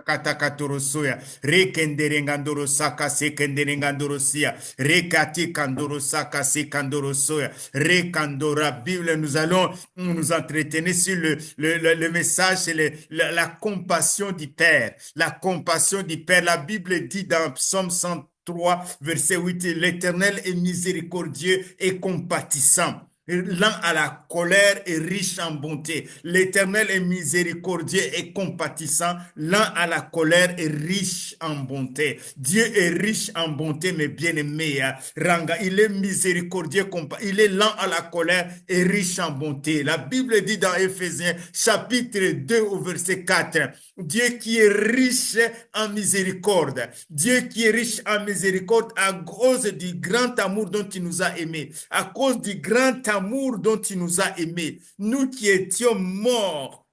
Katakatorosoya, rekenderengandoro saka sekenderengandorosia, rekati kandoro saka sekandorosoya, rekandora Bible. Nous allons nous entretenir sur le message, c'est la compassion du Père. La compassion du Père. La Bible dit dans Psaume 103, verset 8, l'Éternel est miséricordieux et compatissant, lent à la colère et riche en bonté. L'Éternel est miséricordieux et compatissant, lent à la colère et riche en bonté. Dieu est riche en bonté, mes bien-aimés. Ranga, il est miséricordieux, il est lent à la colère et riche en bonté. La Bible dit dans Éphésiens chapitre 2 au verset 4, Dieu qui est riche en miséricorde, Dieu qui est riche en miséricorde à cause du grand amour dont il nous a aimés, à cause du grand amour dont il nous a aimés, nous qui étions morts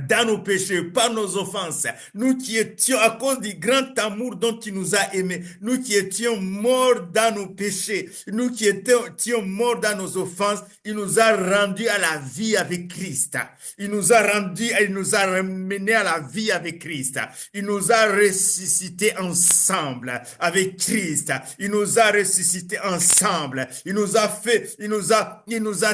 dans nos péchés, par nos offenses, nous qui étions, à cause du grand amour dont il nous a aimés, nous qui étions morts dans nos péchés, nous qui étions morts dans nos offenses, il nous a rendus à la vie avec Christ. Il nous a rendus, il nous a ramenés à la vie avec Christ. Il nous a ressuscités ensemble avec Christ. Il nous a ressuscités ensemble. Il nous a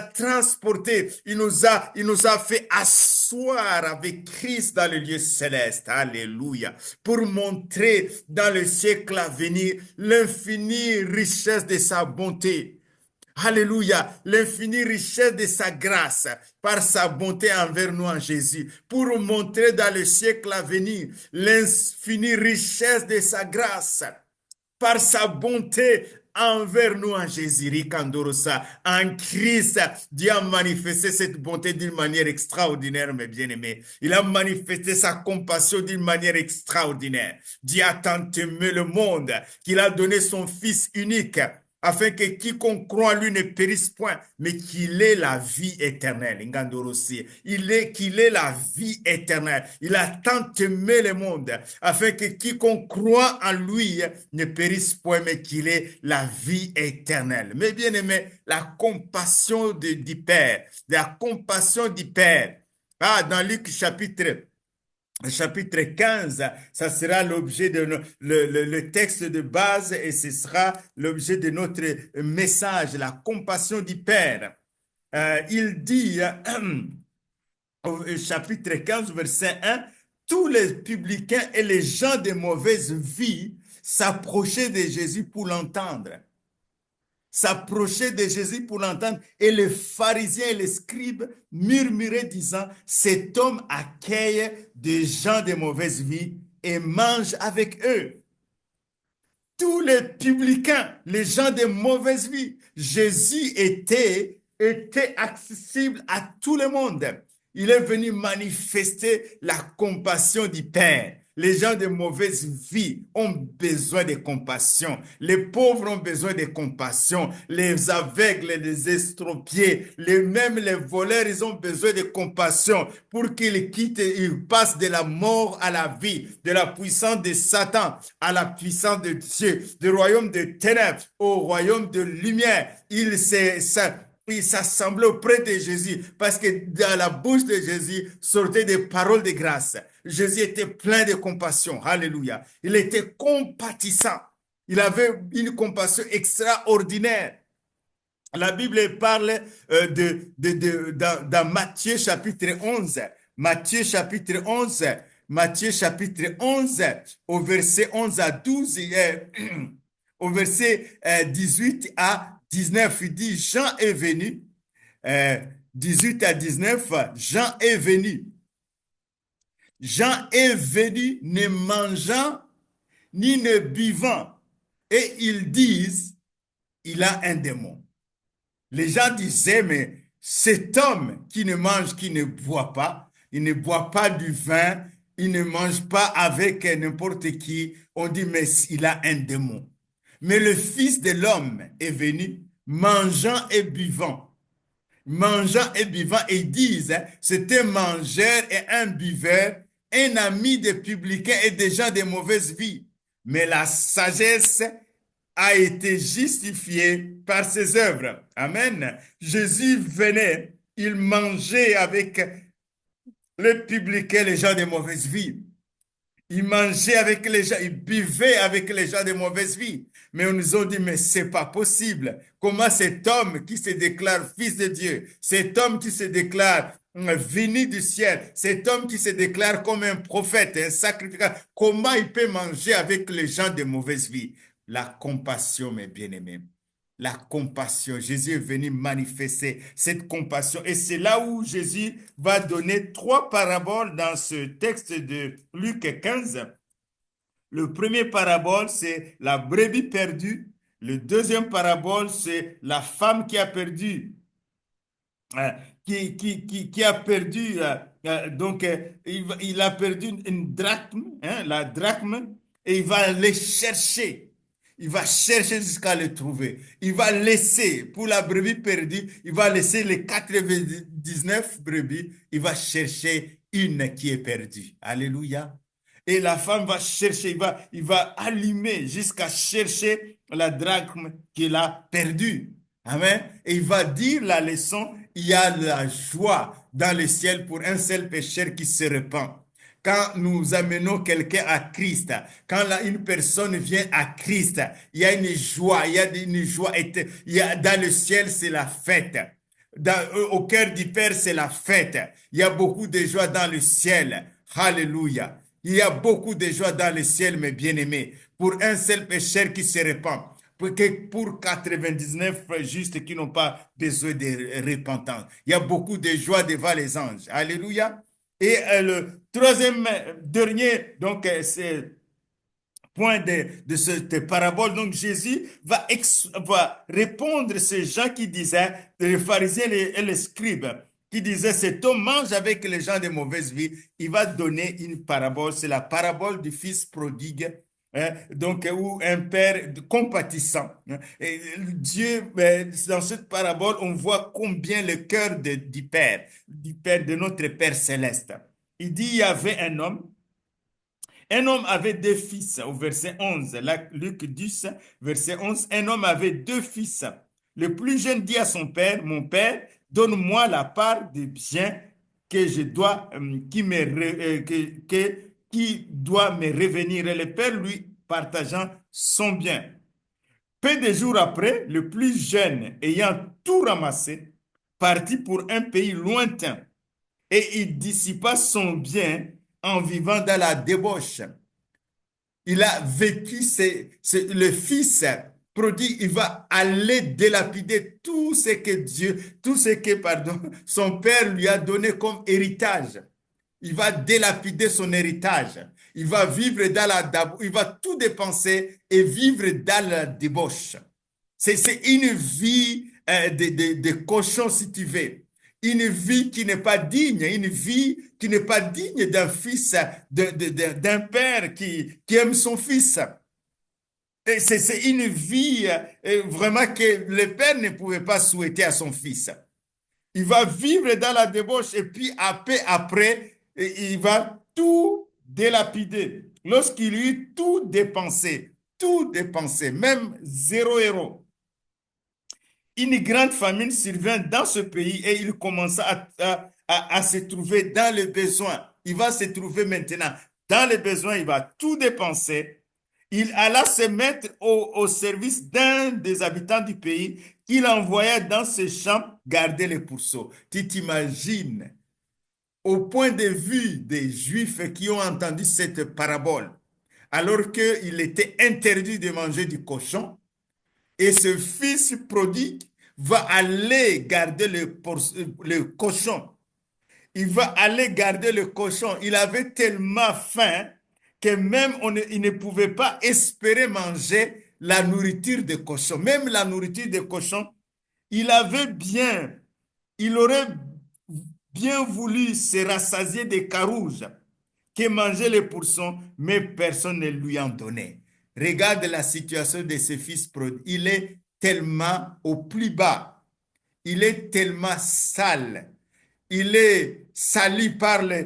transportés. Il nous a fait asseoir avec Christ dans le lieu céleste. Alléluia. Pour montrer dans le siècle à venir l'infinie richesse de sa bonté. Alléluia, l'infinie richesse de sa grâce par sa bonté envers nous en Jésus, pour montrer dans le siècle à venir l'infinie richesse de sa grâce par sa bonté envers nous en Jésus. Rikandorosa. En Christ, Dieu a manifesté cette bonté d'une manière extraordinaire, mes bien-aimés. Il a manifesté sa compassion d'une manière extraordinaire. Dieu a tant aimé le monde qu'il a donné son Fils unique, afin que quiconque croit en lui ne périsse point, mais qu'il ait la vie éternelle. Qu'il ait la vie éternelle. Il a tant aimé le monde, afin que quiconque croit en lui ne périsse point, mais qu'il ait la vie éternelle. Mais bien aimé, la compassion du Père, la compassion du Père. Ah, dans Luc chapitre 15, ça sera l'objet de le texte de base et ce sera l'objet de notre message, la compassion du Père. Il dit au chapitre 15, verset 1, tous les publicains et les gens de mauvaise vie s'approchaient de Jésus pour l'entendre. S'approchaient de Jésus pour l'entendre, et les pharisiens et les scribes murmuraient disant, cet homme accueille des gens de mauvaise vie et mange avec eux. Tous les publicains, les gens de mauvaise vie, Jésus était accessible à tout le monde. Il est venu manifester la compassion du Père. Les gens de mauvaise vie ont besoin de compassion. Les pauvres ont besoin de compassion. Les aveugles, les estropiés, même les voleurs, ils ont besoin de compassion pour qu'ils quittent, ils passent de la mort à la vie, de la puissance de Satan à la puissance de Dieu, du royaume de ténèbres au royaume de lumière. Il s'assemblait auprès de Jésus parce que dans la bouche de Jésus sortaient des paroles de grâce. Jésus était plein de compassion. Alléluia. Il était compatissant. Il avait une compassion extraordinaire. La Bible parle dans Matthieu chapitre 11. Matthieu chapitre 11. Matthieu chapitre 11 au verset 11 à 12 au verset 18 à 19, il dit, Jean est venu, 18 à 19, Jean est venu. Jean est venu ne mangeant ni ne buvant. Et ils disent, il a un démon. Les gens disaient, mais cet homme qui ne mange, qui ne boit pas, il ne boit pas du vin, il ne mange pas avec n'importe qui, on dit, mais il a un démon. Mais le Fils de l'homme est venu mangeant et buvant. Mangeant et buvant, et ils disent, c'est un mangeur et un buveur, un ami des publicains et des gens de mauvaise vie. Mais la sagesse a été justifiée par ses œuvres. Amen. Jésus venait, il mangeait avec Les publicains, les gens de mauvaise vie. Ils mangeaient avec les gens, ils buvaient avec les gens de mauvaise vie. Mais on nous a dit, mais c'est pas possible. Comment cet homme qui se déclare fils de Dieu, cet homme qui se déclare venu du ciel, cet homme qui se déclare comme un prophète, un sacrificateur, comment il peut manger avec les gens de mauvaise vie? La compassion, mes bien-aimés. La compassion. Jésus est venu manifester cette compassion. Et c'est là où Jésus va donner trois paraboles dans ce texte de Luc 15. Le premier parabole, c'est la brebis perdue. Le deuxième parabole, c'est la femme qui a perdu, euh, qui a perdu, il a perdu une drachme, hein, la drachme, et il va aller chercher. Il va chercher jusqu'à le trouver. Il va laisser, pour la brebis perdue, il va laisser les 99 brebis. Il va chercher une qui est perdue. Alléluia. Et la femme va chercher, il va allumer jusqu'à chercher la drachme qu'il a perdue. Amen. Et il va dire la leçon, il y a la joie dans le ciel pour un seul pécheur qui se repent. Quand nous amenons quelqu'un à Christ, quand une personne vient à Christ, il y a une joie, il y a une joie, dans le ciel, c'est la fête. Au cœur du Père, c'est la fête. Il y a beaucoup de joie dans le ciel. Alléluia. Il y a beaucoup de joie dans le ciel, mes bien-aimés, pour un seul pécheur qui se repent. Pour 99 justes qui n'ont pas besoin de repentance. Il y a beaucoup de joie devant les anges. Alléluia. Et le troisième, dernier, donc, c'est point de cette parabole. Donc, Jésus va répondre à ces gens qui disaient, les pharisiens et les scribes, qui disaient, cet homme mange avec les gens de mauvaise vie. Il va donner une parabole. C'est la parabole du fils prodigue. Hein, donc, ou un père compatissant. Et Dieu, dans cette parabole, on voit combien le cœur du Père, de notre Père céleste. Il dit, il y avait un homme avait deux fils, au verset 11, là, Luc 10, verset 11, un homme avait deux fils. Le plus jeune dit à son père, mon père, donne-moi la part des biens que je dois, qui doit me revenir. Et le père lui partageant son bien. Peu de jours après, le plus jeune, ayant tout ramassé, partit pour un pays lointain et il dissipa son bien en vivant dans la débauche. Il a vécu, le fils prodigue, il va aller délapider tout ce que, pardon, son père lui a donné comme héritage. Il va délapider son héritage. Il va vivre il va tout dépenser et vivre dans la débauche. C'est une vie de cochon, si tu veux. Une vie qui n'est pas digne, une vie qui n'est pas digne d'un fils, d'un père qui aime son fils. Et c'est une vie vraiment que le père ne pouvait pas souhaiter à son fils. Il va vivre dans la débauche et puis après, il va tout délapider. Lorsqu'il eut tout dépensé, même 0 €. Une grande famine survint dans ce pays et il commença à se trouver dans le besoin. Il va se trouver maintenant dans le besoin, il va tout dépenser. Il alla se mettre au service d'un des habitants du pays qu'il envoya dans ses champs garder les pourceaux. Tu t'imagines, au point de vue des Juifs qui ont entendu cette parabole, alors qu'il était interdit de manger du cochon, et ce fils prodigue va aller garder le cochon. Il va aller garder le cochon. Il avait tellement faim que même il ne pouvait pas espérer manger la nourriture de cochon. Même la nourriture de cochon, il aurait bien voulu se rassasier des carouges que mangeaient les pourceaux, mais personne ne lui en donnait. Regarde la situation de ce fils prodigue. Il est tellement au plus bas. Il est tellement sale. Il est sali par les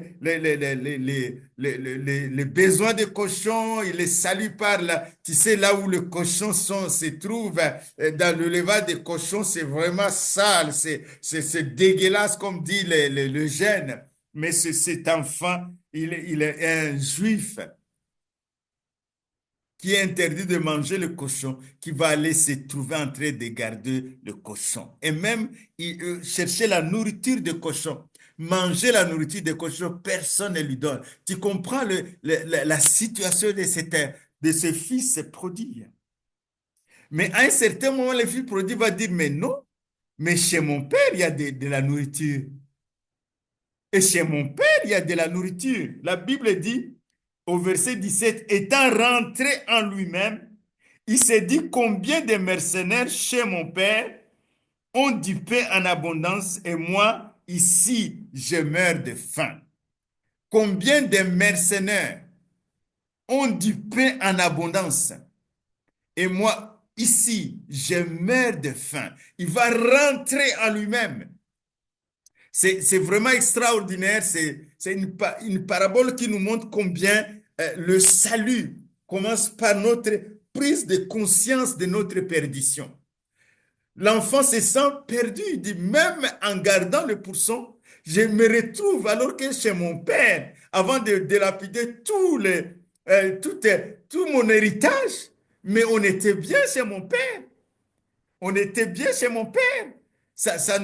besoins des cochons. Il est sali par, tu sais, là où les cochons se trouvent, dans le levage des cochons, c'est vraiment sale. C'est dégueulasse, comme dit le jeune. mais cet enfant, il est un juif qui est interdit de manger le cochon, qui va aller se trouver en train de garder le cochon. Et même chercher la nourriture de cochon. Manger la nourriture de cochon, personne ne lui donne. Tu comprends la situation de ce fils prodigue. Mais à un certain moment, le fils prodigue va dire, mais non, mais chez mon père, il y a de la nourriture. Et chez mon père, il y a de la nourriture. La Bible dit, au verset 17, étant rentré en lui-même, il s'est dit combien de mercenaires chez mon père ont du pain en abondance et moi, ici, je meurs de faim. Combien de mercenaires ont du pain en abondance et moi, ici, je meurs de faim. Il va rentrer en lui-même. C'est vraiment extraordinaire. C'est une parabole qui nous montre combien le salut commence par notre prise de conscience de notre perdition. L'enfant se sent perdu. Il dit, même en gardant le pourcent, je me retrouve alors que chez mon père, avant de dilapider tout mon héritage, mais on était bien chez mon père. On était bien chez mon père. Ça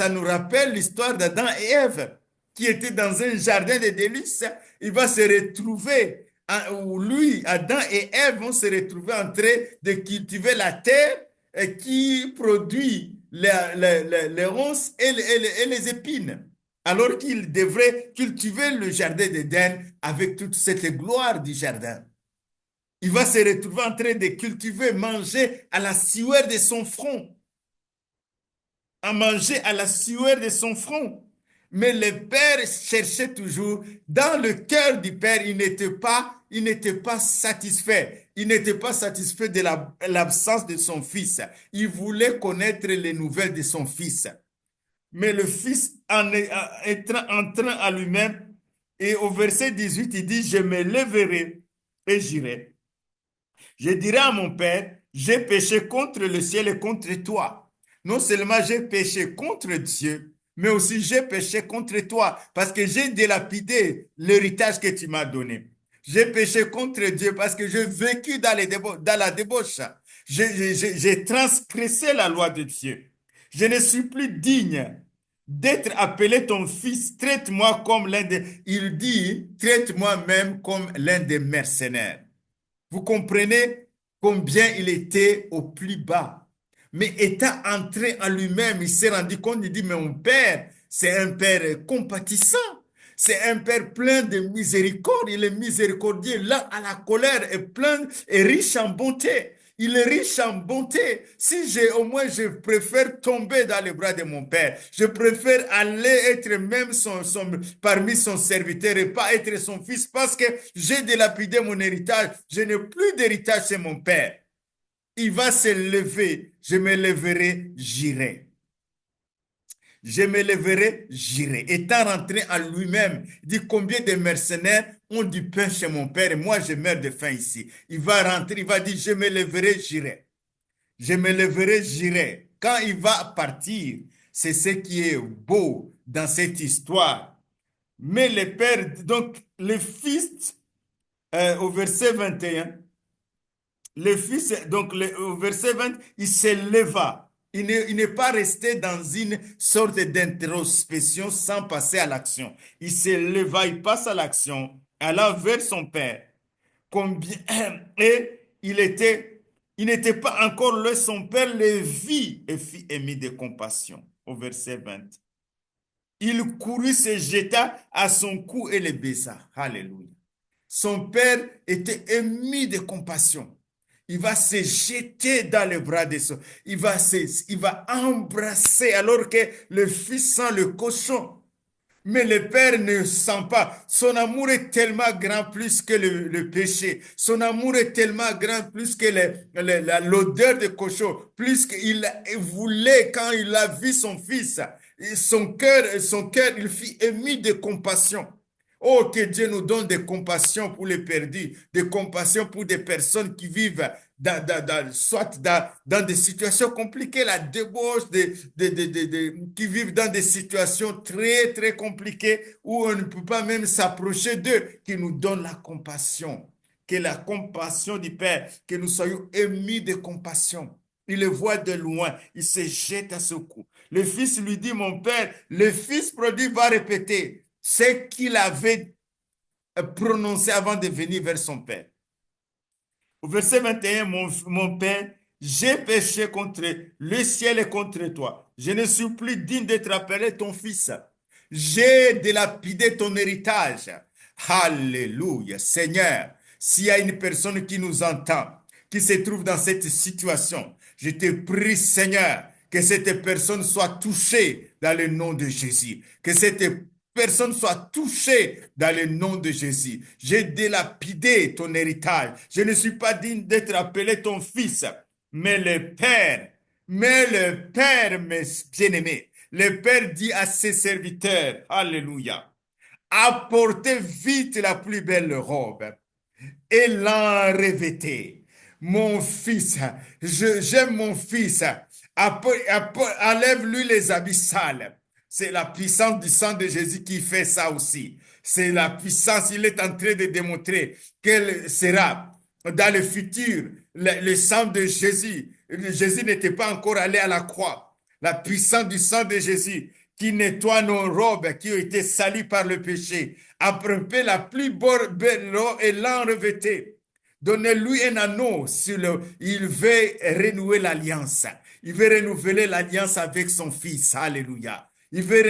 nous rappelle l'histoire d'Adam et Ève, qui étaient dans un jardin de délices. Il va se retrouver, où lui, Adam et Ève vont se retrouver en train de cultiver la terre qui produit les ronces et les épines. Alors qu'ils devraient cultiver le jardin d'Éden avec toute cette gloire du jardin. Il va se retrouver en train de cultiver, manger à la sueur de son front. À manger à la sueur de son front. Mais le père cherchait toujours, dans le cœur du père, il n'était pas satisfait. Il n'était pas satisfait de l'absence de son fils. Il voulait connaître les nouvelles de son fils. Mais le fils, entrant à lui-même, et au verset 18, il dit, je me lèverai et j'irai. Je dirai à mon père, j'ai péché contre le ciel et contre toi. Non seulement j'ai péché contre Dieu, mais aussi j'ai péché contre toi parce que j'ai dilapidé l'héritage que tu m'as donné. J'ai péché contre Dieu parce que j'ai vécu dans la débauche. J'ai transgressé la loi de Dieu. Je ne suis plus digne d'être appelé ton fils. Traite-moi comme il dit, traite-moi même comme l'un des mercenaires. Vous comprenez combien il était au plus bas. Mais étant entré en lui-même, il s'est rendu compte, il dit, mais mon père, c'est un père compatissant. C'est un père plein de miséricorde. Il est miséricordieux, là à la colère, et plein et riche en bonté. Il est riche en bonté. Si au moins je préfère tomber dans les bras de mon père. Je préfère aller être même parmi son serviteur et pas être son fils parce que j'ai dilapidé mon héritage. Je n'ai plus d'héritage chez mon père. Il va se lever. Je me lèverai, j'irai. Je me lèverai, j'irai. Étant rentré en lui-même, il dit combien de mercenaires ont du pain chez mon père et moi je meurs de faim ici. Il va rentrer, il va dire je me lèverai, j'irai. Je me lèverai, j'irai. Quand il va partir, c'est ce qui est beau dans cette histoire. Mais le père, donc le fils, au verset 21, le fils, donc au verset 20, il se leva. Il n'est pas resté dans une sorte d'introspection sans passer à l'action. Il se leva, il passe à l'action, alla vers son père. Combien, et il n'était pas encore là, son père le vit et fit émis de compassion. Au verset 20. Il courut, se jeta à son cou et le baisa. Alléluia. Son père était émis de compassion. Il va se jeter dans les bras de son. Il va embrasser alors que le fils sent le cochon. Mais le père ne sent pas. Son amour est tellement grand plus que le péché. Son amour est tellement grand plus que l'odeur de cochon. Plus qu'il voulait quand il a vu son fils. Son cœur, il fit ému de compassion. Oh, que Dieu nous donne des compassions pour les perdus, des compassions pour des personnes qui vivent soit dans des situations compliquées, la débauche, qui vivent dans des situations très, très compliquées où on ne peut pas même s'approcher d'eux, qui nous donne la compassion. Que la compassion du Père, que nous soyons émus de compassion. Il le voit de loin, il se jette à ce cou. Le fils lui dit, mon père, le fils prodigue va répéter ce qu'il avait prononcé avant de venir vers son père. Au verset 21, mon père, j'ai péché contre le ciel et contre toi. Je ne suis plus digne d'être appelé ton fils. J'ai délapidé ton héritage. Alléluia. Seigneur, s'il y a une personne qui nous entend, qui se trouve dans cette situation, je te prie, Seigneur, que cette personne soit touchée dans le nom de Jésus. Que cette personne soit touchée dans le nom de Jésus. J'ai délapidé ton héritage. Je ne suis pas digne d'être appelé ton fils, mais le Père, mes bien-aimés, le Père dit à ses serviteurs, Alléluia, apportez vite la plus belle robe et l'en revêtez. Mon fils, j'aime mon fils. Enlève-lui les habits sales. C'est la puissance du sang de Jésus qui fait ça aussi. C'est la puissance, il est en train de démontrer quel sera dans le futur le sang de Jésus. Jésus n'était pas encore allé à la croix. La puissance du sang de Jésus qui nettoie nos robes qui ont été salies par le péché. Apprenez la plus belle robe et l'en revêtez. Donnez-lui un anneau il veut renouer l'alliance. Il veut renouveler l'alliance avec son fils. Alléluia. Il veut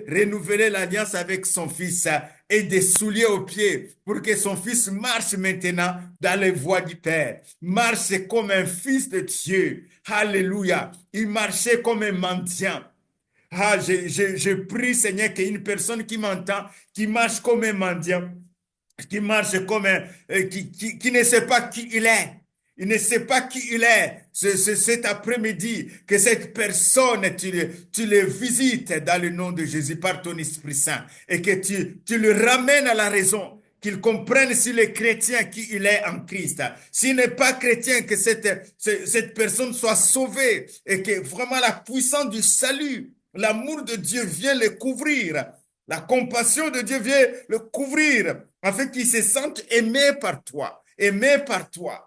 renouveler l'alliance avec son fils et des souliers aux pieds pour que son fils marche maintenant dans les voies du Père. Marche comme un fils de Dieu. Alléluia. Il marchait comme un mendiant. Ah, je prie, Seigneur, qu'il y ait une personne qui m'entend, qui marche comme un mendiant, qui marche comme un, qui ne sait pas qui il est. Il ne sait pas qui il est. Cet après-midi, que cette personne, tu le visites dans le nom de Jésus par ton Esprit Saint et que tu le ramènes à la raison, qu'il comprenne s'il est chrétien qui il est en Christ. S'il n'est pas chrétien, que cette personne soit sauvée et que vraiment la puissance du salut, l'amour de Dieu vient le couvrir. La compassion de Dieu vient le couvrir afin qu'il se sente aimé par toi, aimé par toi,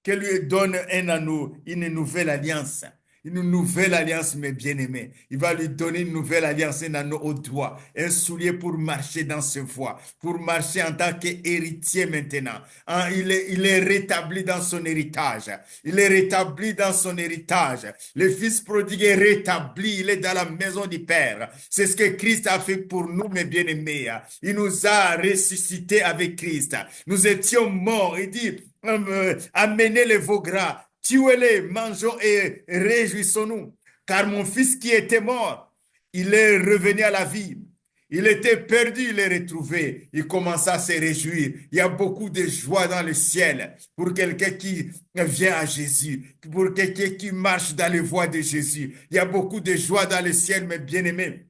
qu'elle lui donne un anneau, une nouvelle alliance. Une nouvelle alliance, mes bien-aimés. Il va lui donner une nouvelle alliance, un anneau au doigt, un soulier pour marcher dans ses voies, pour marcher en tant qu'héritier maintenant. Hein, il est rétabli dans son héritage. Il est rétabli dans son héritage. Le fils prodigue est rétabli, il est dans la maison du Père. C'est ce que Christ a fait pour nous, mes bien-aimés. Il nous a ressuscités avec Christ. Nous étions morts. Il dit, amenez les veaux gras, tuez-les, mangeons et réjouissons-nous. Car mon fils qui était mort, il est revenu à la vie. Il était perdu, il est retrouvé. Il commença à se réjouir. Il y a beaucoup de joie dans le ciel pour quelqu'un qui vient à Jésus, pour quelqu'un qui marche dans les voies de Jésus. Il y a beaucoup de joie dans le ciel, mes bien-aimés.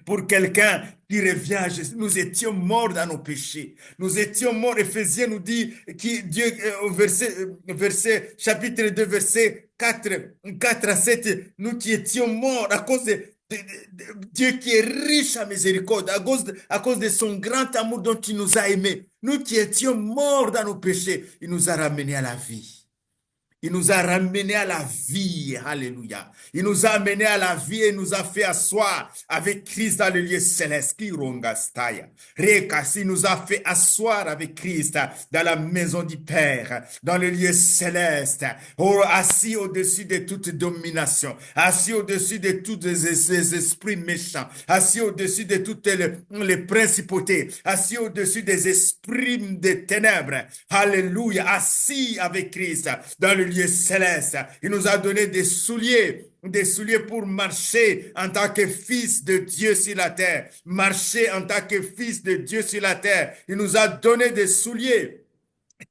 Pour quelqu'un qui revient à Jésus, nous étions morts dans nos péchés. Nous étions morts. Éphésiens nous dit, Dieu, au verset, chapitre 2, verset 4 à 7, nous qui étions morts à cause de Dieu qui est riche à miséricorde, à cause de son grand amour dont il nous a aimés. Nous qui étions morts dans nos péchés, il nous a ramenés à la vie. Il nous a ramenés à la vie. Alléluia. Il nous a amenés à la vie et nous a fait asseoir avec Christ dans le lieu céleste. Il nous a fait asseoir avec Christ dans la maison du Père, dans le lieu céleste, assis au-dessus de toute domination, assis au-dessus de tous les esprits méchants, assis au-dessus de toutes les principautés, assis au-dessus des esprits des ténèbres. Alléluia. Assis avec Christ dans le lieu céleste. Il nous a donné des souliers pour marcher en tant que fils de Dieu sur la terre. Marcher en tant que fils de Dieu sur la terre. Il nous a donné des souliers.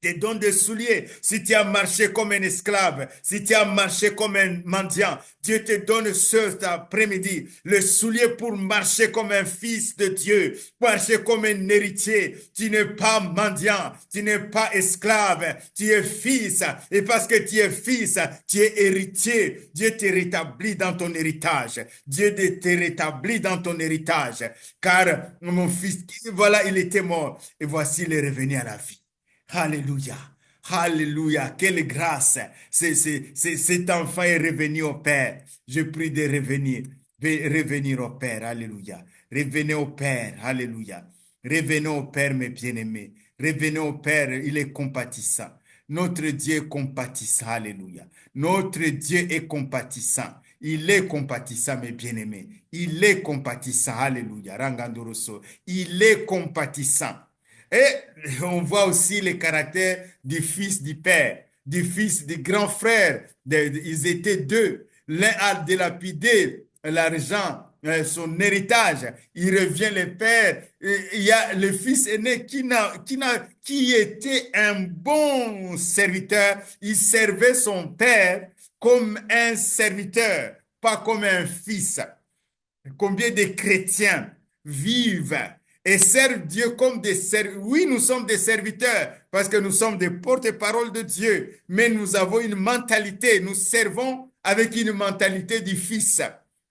te donne des souliers. Si tu as marché comme un esclave, si tu as marché comme un mendiant, Dieu te donne cet après-midi le soulier pour marcher comme un fils de Dieu, marcher comme un héritier. Tu n'es pas mendiant, tu n'es pas esclave, tu es fils. Et parce que tu es fils, tu es héritier. Dieu te rétablit dans ton héritage. Dieu te rétablit dans ton héritage. Car mon fils, voilà, il était mort. Et voici, il est revenu à la vie. Alléluia. Alléluia. Quelle grâce. Cet enfant est revenu au Père. Je prie de revenir. De revenir au Père. Alléluia. Revenez au Père. Alléluia. Revenez au Père, mes bien-aimés. Revenez au Père. Il est compatissant. Notre Dieu est compatissant. Alléluia. Notre Dieu est compatissant. Il est compatissant, mes bien-aimés. Il est compatissant. Alléluia. Rangandoroso. Il est compatissant. Et on voit aussi les caractères du fils du père, du fils du grand frère. Ils étaient deux. L'un a dilapidé l'argent, son héritage. Il revient le père. Il y a le fils aîné qui était un bon serviteur. Il servait son père comme un serviteur, pas comme un fils. Combien de chrétiens vivent et servent Dieu comme des serviteurs. Oui, nous sommes des serviteurs parce que nous sommes des porte-parole de Dieu, mais nous avons une mentalité, nous servons avec une mentalité du Fils.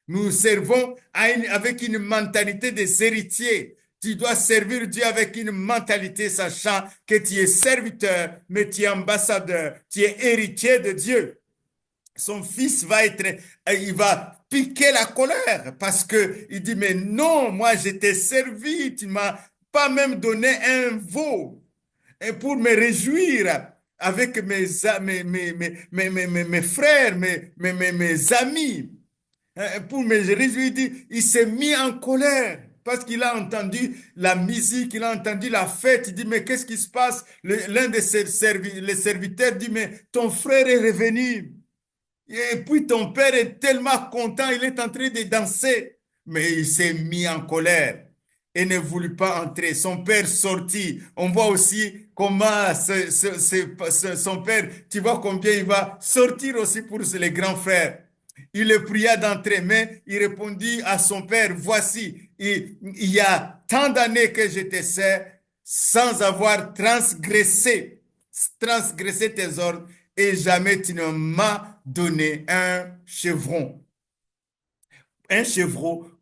Nous servons avec une mentalité des héritiers. Tu dois servir Dieu avec une mentalité sachant que tu es serviteur, mais tu es ambassadeur, tu es héritier de Dieu. Son fils il va piquer la colère parce que il dit, mais non, moi je t'ai servi, tu m'as pas même donné un veau et pour me réjouir avec mes frères, mes amis. Pour me réjouir, il s'est mis en colère parce qu'il a entendu la musique, il a entendu la fête. Il dit, mais qu'est-ce qui se passe? L'un de les serviteurs dit, mais ton frère est revenu. Et puis ton père est tellement content, il est en train de danser. Mais il s'est mis en colère et ne voulut pas entrer. Son père sortit. On voit aussi comment son père, tu vois combien il va sortir aussi pour les grands frères. Il le pria d'entrer, mais il répondit à son père, voici, il y a tant d'années que je te sers sans avoir transgressé tes ordres et jamais tu ne m'as donné un chevreau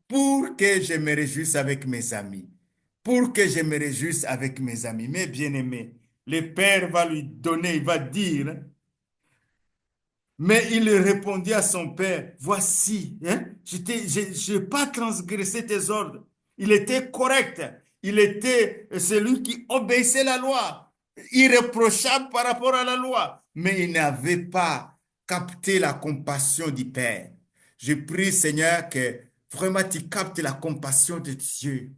pour que je me réjouisse avec mes amis. Pour que je me réjouisse avec mes amis. Mes bien-aimés, le Père va lui donner, il va dire, mais il répondit à son père, voici, hein, je n'ai pas transgressé tes ordres. Il était correct. Il était celui qui obéissait la loi, irréprochable par rapport à la loi. Mais il n'avait pas capté la compassion du Père. Je prie, Seigneur, que vraiment tu captes la compassion de Dieu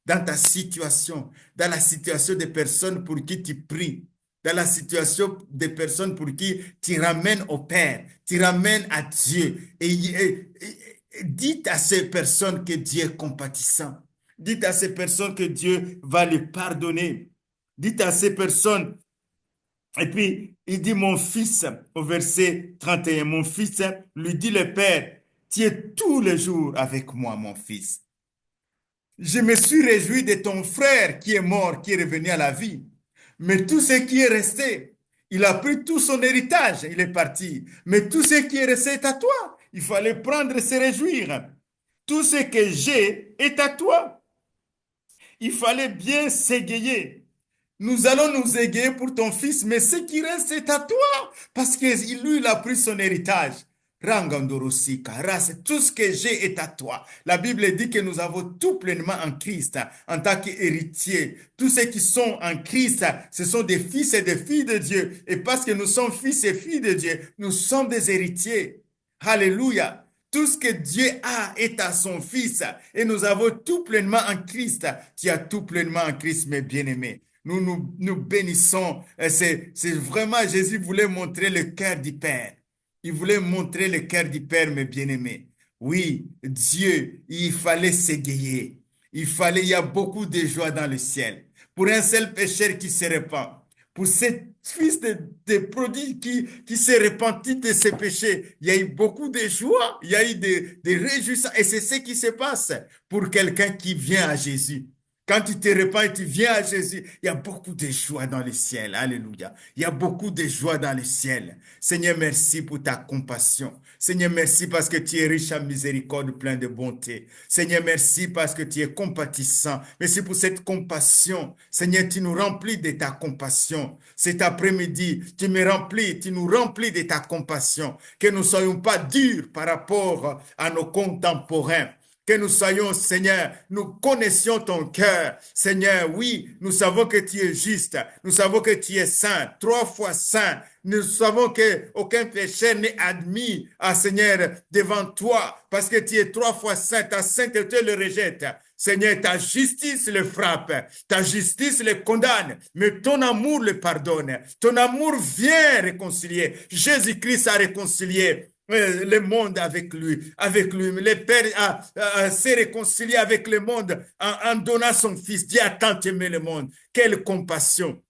dans ta situation, dans la situation des personnes pour qui tu pries, dans la situation des personnes pour qui tu ramènes au Père, tu ramènes à Dieu. Et dites à ces personnes que Dieu est compatissant. Dites à ces personnes que Dieu va les pardonner. Dites à ces personnes. Et puis, il dit, mon fils, au verset 31, mon fils lui dit le Père, tu es tous les jours avec moi, mon fils. Je me suis réjoui de ton frère qui est mort, qui est revenu à la vie. Mais tout ce qui est resté, il a pris tout son héritage, il est parti. Mais tout ce qui est resté est à toi. Il fallait prendre et se réjouir. Tout ce que j'ai est à toi. Il fallait bien s'égayer. Nous allons nous égayer pour ton fils, mais ce qui reste est à toi, parce que lui, il a pris son héritage. Rangandorosika, race, tout ce que j'ai est à toi. La Bible dit que nous avons tout pleinement en Christ, en tant qu'héritiers. Tous ceux qui sont en Christ, ce sont des fils et des filles de Dieu. Et parce que nous sommes fils et filles de Dieu, nous sommes des héritiers. Alléluia. Tout ce que Dieu a est à son Fils. Et nous avons tout pleinement en Christ. Tu as tout pleinement en Christ, mes bien-aimés. Nous bénissons. C'est vraiment, Jésus voulait montrer le cœur du Père. Il voulait montrer le cœur du Père, mes bien-aimés. Oui, Dieu, il fallait s'égayer. Il y a beaucoup de joie dans le ciel. Pour un seul pécheur qui se répand. pour ce fils de prodigue qui s'est repenti de ses péchés. Il y a eu beaucoup de joie, il y a eu des réjouissances. Et c'est ce qui se passe pour quelqu'un qui vient à Jésus. Quand tu te repens et tu viens à Jésus, il y a beaucoup de joie dans le ciel. Alléluia. Il y a beaucoup de joie dans le ciel. Seigneur, merci pour ta compassion. Seigneur, merci parce que tu es riche en miséricorde, plein de bonté. Seigneur, merci parce que tu es compatissant. Merci pour cette compassion. Seigneur, tu nous remplis de ta compassion. Cet après-midi, tu nous remplis de ta compassion. Que nous ne soyons pas durs par rapport à nos contemporains. Que nous soyons, Seigneur, nous connaissions ton cœur. Seigneur, oui, nous savons que tu es juste. Nous savons que tu es saint, 3 fois saint. Nous savons que aucun péché n'est admis, Seigneur, devant toi, parce que tu es 3 fois saint. Ta sainteté le rejette. Seigneur, ta justice le frappe, ta justice le condamne, mais ton amour le pardonne. Ton amour vient réconcilier. Jésus-Christ a réconcilié le monde avec lui, avec lui. Le Père s'est réconcilié avec le monde en donnant son Fils. Dieu a tant aimé le monde. Quelle compassion!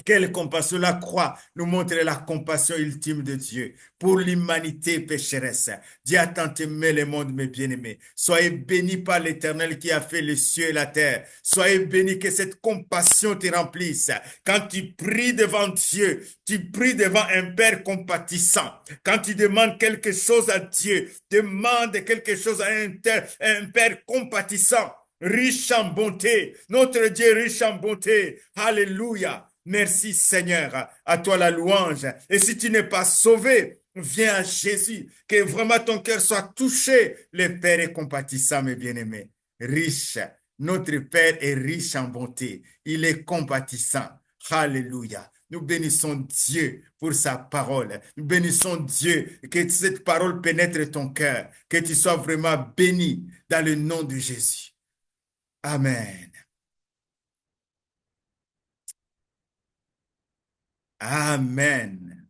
Quelle compassion! La croix nous montre la compassion ultime de Dieu pour l'humanité pécheresse. Dieu a tant aimé le monde, mes bien-aimés. Soyez bénis par l'Éternel qui a fait les cieux et la terre. Soyez bénis que cette compassion te remplisse. Quand tu pries devant Dieu, tu pries devant un Père compatissant. Quand tu demandes quelque chose à Dieu, demande quelque chose à un Père compatissant, riche en bonté. Notre Dieu est riche en bonté. Alléluia. Merci Seigneur, à toi la louange. Et si tu n'es pas sauvé, viens à Jésus, que vraiment ton cœur soit touché. Le Père est compatissant, mes bien-aimés, riche. Notre Père est riche en bonté. Il est compatissant. Alléluia. Nous bénissons Dieu pour sa parole. Nous bénissons Dieu, que cette parole pénètre ton cœur, que tu sois vraiment béni dans le nom de Jésus. Amen. Amen.